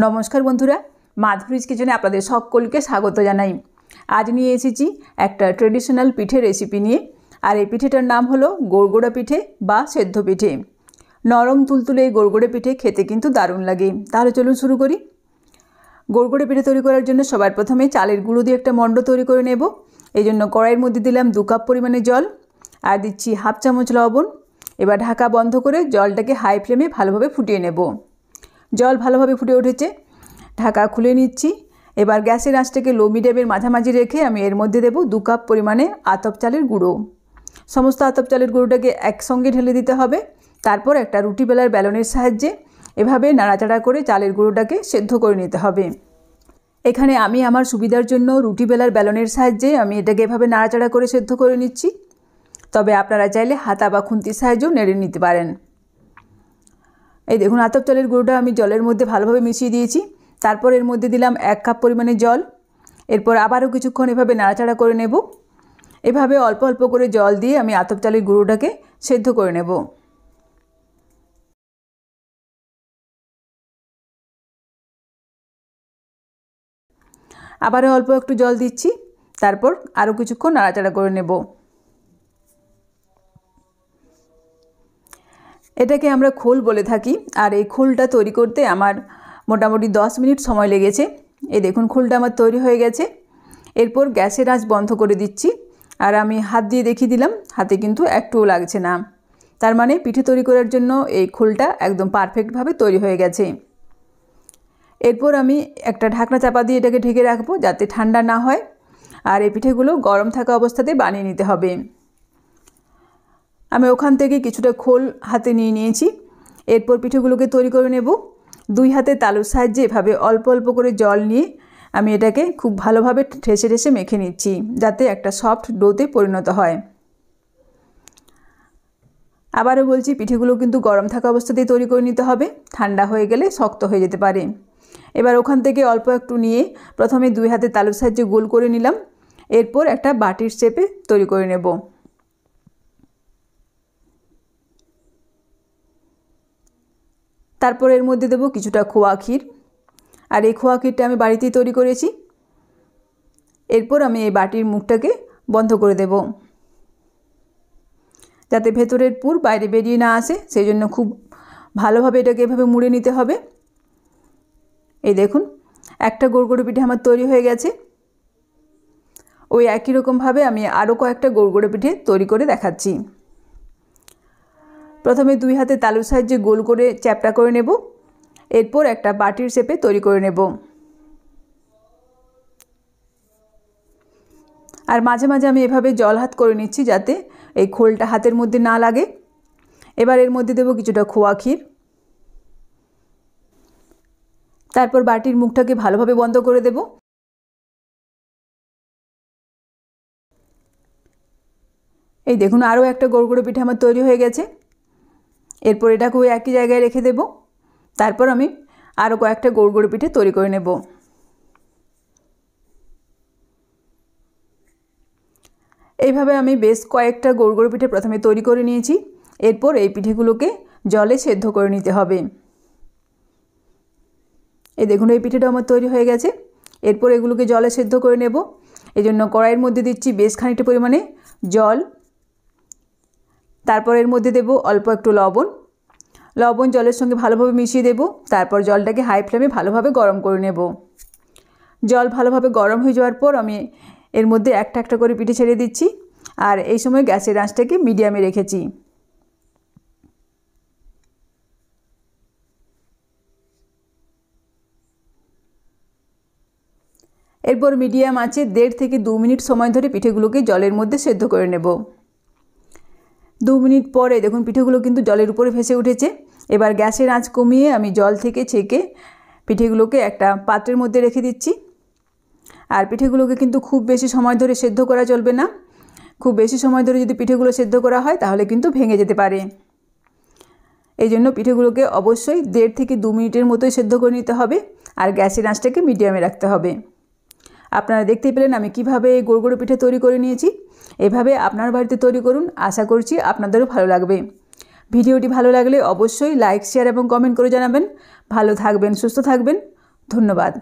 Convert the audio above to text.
নমস্কার বন্ধুরা, মাধুরীজ কিচেনে আপনাদের সকলকে স্বাগত জানাই। আজ নিয়ে এসেছি একটা ট্রেডিশনাল পিঠে রেসিপি নিয়ে। আর এই পিঠেটার নাম হলো গড়গড়া পিঠে বা সেদ্ধ পিঠে। নরম তুলতুলে এই গড়গড়ে পিঠে খেতে কিন্তু দারুণ লাগে। তাহলে চলুন শুরু করি। গড়গড়ে পিঠে তৈরি করার জন্য সবার প্রথমে চালের গুঁড়ো দিয়ে একটা মণ্ড তৈরি করে নেব। এই জন্য কড়াইয়ের মধ্যে দিলাম 2 কাপ পরিমাণে জল আর দিচ্ছি হাফ চামচ লবণ। এবার ঢাকা বন্ধ করে জলটাকে হাই ফ্লেমে ভালোভাবে ফুটিয়ে নেব। জল ভালোভাবে ফুটে উঠেছে, ঢাকা খুলে নিচ্ছি। এবার গ্যাসের আঁচটাকে লো মিডিয়ামের মাঝামাঝি রেখে আমি এর মধ্যে দেব 2 কাপ পরিমাণে আতপ চালের গুঁড়ো। সমস্ত আতপ চালের গুঁড়োটাকে একসঙ্গে ঢেলে দিতে হবে। তারপর একটা রুটি বেলার বেলনের সাহায্যে এভাবে নাড়াচাড়া করে চালের গুঁড়োটাকে সেদ্ধ করে নিতে হবে। এখানে আমি আমার সুবিধার জন্য রুটি বেলার বেলনের সাহায্যে আমি এটাকে এভাবে নাড়াচাড়া করে সেদ্ধ করে নিচ্ছি। তবে আপনারা চাইলে হাতা বা খুন্তির সাহায্যেও নেড়ে নিতে পারেন। এই দেখুন, আতপ চালের গুঁড়োটা আমি জলের মধ্যে ভালোভাবে মিশিয়ে দিয়েছি। তারপর এর মধ্যে দিলাম 1 কাপ পরিমাণে জল। এরপর আবারও কিছুক্ষণ এভাবে নাড়াচাড়া করে নেব। এভাবে অল্প অল্প করে জল দিয়ে আমি আতপ চালের গুঁড়োটাকে সেদ্ধ করে নেব। আবারও অল্প একটু জল দিচ্ছি। তারপর আরও কিছুক্ষণ নাড়াচাড়া করে নেব। এটাকে আমরা খোল বলে থাকি। আর এই খোলটা তৈরি করতে আমার মোটামুটি 10 মিনিট সময় লেগেছে। এই দেখুন, খোলটা আমার তৈরি হয়ে গেছে। এরপর গ্যাসের আঁচ বন্ধ করে দিচ্ছি। আর আমি হাত দিয়ে দেখিয়ে দিলাম, হাতে কিন্তু একটুও লাগছে না। তার মানে পিঠে তৈরি করার জন্য এই খোলটা একদম পারফেক্টভাবে তৈরি হয়ে গেছে। এরপর আমি একটা ঢাকনা চাপা দিয়ে এটাকে ঢেকে রাখবো যাতে ঠান্ডা না হয়। আর এই পিঠেগুলো গরম থাকা অবস্থাতে বানিয়ে নিতে হবে। আমি ওখান থেকে কিছুটা খোল হাতে নিয়ে নিয়েছি। এরপর পিঠেগুলোকে তৈরি করে নেব। 2 হাতে তালুর সাহায্যে এভাবে অল্প অল্প করে জল নিয়ে আমি এটাকে খুব ভালোভাবে ঠেসে ঠেসে মেখে নিচ্ছি যাতে একটা সফট ডোতে পরিণত হয়। আবারও বলছি, পিঠেগুলো কিন্তু গরম থাকা অবস্থাতেই তৈরি করে নিতে হবে, ঠান্ডা হয়ে গেলে শক্ত হয়ে যেতে পারে। এবার ওখান থেকে অল্প একটু নিয়ে প্রথমে 2 হাতে তালুর সাহায্যে গোল করে নিলাম। এরপর একটা বাটির শেপে তৈরি করে নেব। তারপর এর মধ্যে দেব কিছুটা খোয়া ক্ষীর। আর এই খোয়া ক্ষীরটা আমি বাড়িতেই তৈরি করেছি। এরপর আমি এই বাটির মুখটাকে বন্ধ করে দেব যাতে ভেতরের পুর বাইরে বেরিয়ে না আসে। সেই জন্য খুব ভালোভাবে এটাকে এভাবে মুড়ে নিতে হবে। এই দেখুন, একটা গড়গড়ে পিঠে আমার তৈরি হয়ে গেছে। ওই একই রকমভাবে আমি আরও কয়েকটা গড়গড়ে পিঠে তৈরি করে দেখাচ্ছি। প্রথমে 2 হাতে তালুর সাহায্যে গোল করে চ্যাপটা করে নেব। এরপর একটা বাটির শেপে তৈরি করে নেব। আর মাঝে মাঝে আমি এভাবে জল হাত করে নিচ্ছি যাতে এই খোলটা হাতের মধ্যে না লাগে। এবার এর মধ্যে দেব কিছুটা খোয়া ক্ষীর। তারপর বাটির মুখটাকে ভালোভাবে বন্ধ করে দেব। এই দেখুন, আরও একটা গড়গড়ে পিঠে আমার তৈরি হয়ে গেছে। এরপর এটাকে ওই একই জায়গায় রেখে দেব। তারপর আমি আরও কয়েকটা গড়গড়ে পিঠে তৈরি করে নেব। এইভাবে আমি বেশ কয়েকটা গড়গড়ে পিঠে প্রথমে তৈরি করে নিয়েছি। এরপর এই পিঠেগুলোকে জলে সেদ্ধ করে নিতে হবে। এই দেখুন, এই পিঠেটা আমার তৈরি হয়ে গেছে। এরপর এগুলোকে জলে সেদ্ধ করে নেব। এই জন্য কড়াইয়ের মধ্যে দিচ্ছি বেশ খানিকটা পরিমাণে জল। তারপর এর মধ্যে দেব অল্প একটু লবণ। লবণ জলের সঙ্গে ভালোভাবে মিশিয়ে দেব। তারপর জলটাকে হাই ফ্লেমে ভালোভাবে গরম করে নেব। জল ভালোভাবে গরম হয়ে যাওয়ার পর আমি এর মধ্যে একটা একটা করে পিঠে ছেড়ে দিচ্ছি। আর এই সময় গ্যাসের আঁচটাকে মিডিয়ামে রেখেছি। এরপর মিডিয়াম আঁচে 1.5 থেকে 2 মিনিট সময় ধরে পিঠেগুলোকে জলের মধ্যে সেদ্ধ করে নেব। 2 মিনিট পরে দেখুন, পিঠেগুলো কিন্তু জলের উপরে ভেসে উঠেছে। এবার গ্যাসের আঁচ কমিয়ে আমি জল থেকে ছেঁকে পিঠেগুলোকে একটা পাত্রের মধ্যে রেখে দিচ্ছি। আর পিঠেগুলোকে কিন্তু খুব বেশি সময় ধরে সেদ্ধ করা চলবে না। খুব বেশি সময় ধরে যদি পিঠেগুলো সেদ্ধ করা হয় তাহলে কিন্তু ভেঙে যেতে পারে। এই জন্য পিঠেগুলোকে অবশ্যই 1.5 থেকে 2 মিনিটের মতোই সেদ্ধ করে নিতে হবে। আর গ্যাসের আঁচটাকে মিডিয়ামে রাখতে হবে। আপনারা দেখতেই পেলেন আমি কিভাবে এই গড়গড়ে পিঠে তৈরি করে নিয়েছি। এভাবে আপনার বাড়িতে তৈরি করুন, আশা করছি আপনাদেরও ভালো লাগবে। ভিডিওটি ভালো লাগলে অবশ্যই লাইক, শেয়ার এবং কমেন্ট করে জানাবেন। ভালো থাকবেন, সুস্থ থাকবেন। ধন্যবাদ।